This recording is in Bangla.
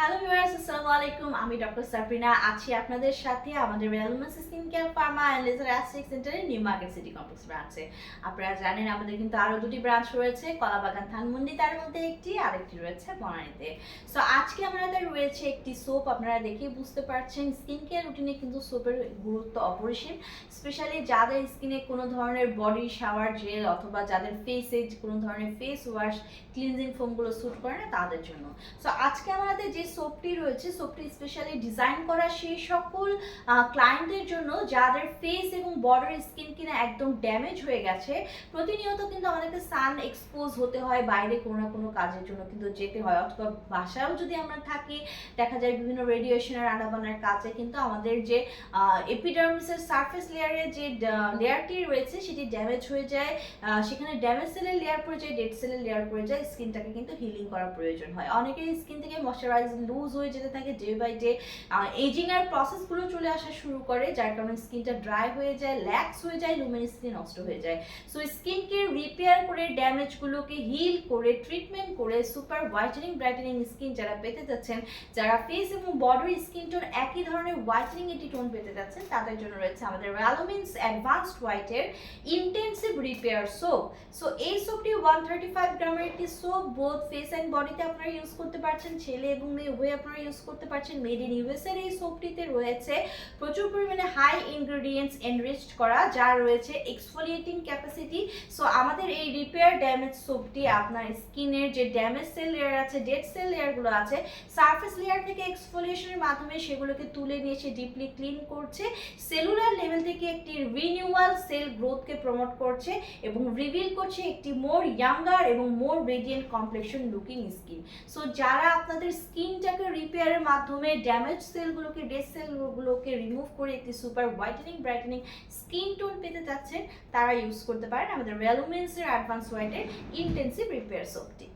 হ্যালো ভিউয়ার্স, আসসালামু আলাইকুম। আমি ডক্টর সাবরিনা আছি আপনাদের সাথে আমাদের wellness skin care pharma and laser aesthetic সেন্টারের নিউ মার্কেট সিটি কমপ্লেক্স ব্রাঞ্চে। আপনারা জানেন আমাদের কিন্তু আরও দুটি ব্রাঞ্চ রয়েছে, কলাবাগান ধানমন্ডি তার মধ্যে একটি, আরেকটি রয়েছে বনানীতে। সো আজকে আমাদের রয়েছে একটি সোপ, আপনারা দেখেই বুঝতে পারছেন স্কিন কেয়ার রুটিনে কিন্তু সোপের গুরুত্ব অপরিসীম। স্পেশালি যাদের স্কিনে কোনো ধরনের বডি শাওয়ার জেল অথবা যাদের ফেসে কোনো ধরনের ফেস ওয়াশ ক্লিনজিং ফোমগুলো স্যুট করে না তাদের জন্য। সো আজকে আমাদের যে সোপটি রয়েছে, সোপটি স্পেশালি ডিজাইন করা সেই সকল ক্লায়েন্টদের জন্য যাদের ফেস এবং বডির স্কিন কিনা একদম ড্যামেজ হয়ে গেছে। প্রতিনিয়ত কিন্তু আমাদেরকে সান এক্সপোজ হতে হয়, বাইরে কোনো না কোনো কাজের জন্য কিন্তু যেতে হয়, অথবা বাসায়ও যদি আমরা থাকি দেখা যায় বিভিন্ন রেডিয়েশনের আনাবানার কাজে কিন্তু আমাদের যে এপিডার্মিসের সারফেস লেয়ারের যে লেয়ারটি রয়েছে সেটি ড্যামেজ হয়ে যায়। সেখানে ড্যামেজ সেলের লেয়ার পড়ে যায়, ডেড সেলের লেয়ার পড়ে যায়, স্কিনটাকে কিন্তু হিলিং করার প্রয়োজন হয়। অনেকের স্কিন থেকে ময়শ্চারাইজিং লুজ হয়ে যেতে থাকে, ডে বাই ডে এজিং এর প্রসেসগুলো চলে আসা শুরু করে, যার কারণে স্কিনটা ড্রাই হয়ে যায়, ল্যাক্স হয়ে যায়, লুমিনিসিটি নষ্ট হয়ে যায়। সো স্কিনকে রিপেয়ার করে ড্যামেজগুলোকে হিল করে ট্রিটমেন্ট করে সুপার হোয়াইটেনিং ব্রাইটেনিং স্কিন যারা পেতে যাচ্ছেন, যারা ফেস এবং বডির স্কিন টোন একই ধরনের হোয়াইটেনিং এটি টোন পেতে যাচ্ছেন, তাদের জন্য রয়েছে আমাদের ভ্যালোমিন্স অ্যাডভান্সড হোয়াইটের ইন্টেন্সিভ রিপেয়ার সোপ। সো এই সোপটি 135 গ্রামের একটি সোপ, বোথ ফেস অ্যান্ড বডিতে আপনারা ইউজ করতে পারছেন, ছেলে এবং মেয়ে উভয় আপনারা ইউজ করতে পারছেন। মেড ইন ইউএস এর এই সোপটিতে রয়েছে প্রচুর পরিমাণে হাই ইনগ্রেডিয়েন্টস এনরিচড করা, যার রয়েছে এক্সফোলিয়েটিং ক্যাপাসিটি। সো আমাদের এই রিপেয়ার ড্যামেজ সোপটি আপনার স্কিনের যে ড্যামেজ সেল লেয়ার আছে, ডেড সেল লেয়ারগুলো আছে, সারফেস লেয়ার থেকে এক্সফোলিয়েশনের মাধ্যমে সেগুলোকে তুলে নিয়ে সে ডিপলি ক্লিন করছে, সেলুলার লেভেল থেকে একটি রিনিউয়াল সেল গ্রোথকে প্রমোট করছে এবং রিভিল করছে একটি মোর ইয়াঙ্গার এবং more radiant complexion looking skin. So যারা আপনাদের স্কিনটাকে রিপেয়ারের মাধ্যমে ড্যামেজ সেলগুলোকে, ডেড সেলগুলোকে রিমুভ করে একটি super whitening brightening skin tone পেতে চাচ্ছেন, তারা ইউজ করতে পারেন আমাদের ভ্যালোমিন্সের অ্যাডভান্স হোয়াইটের ইন্টেন্সিভ রিপেয়ার সোপটি।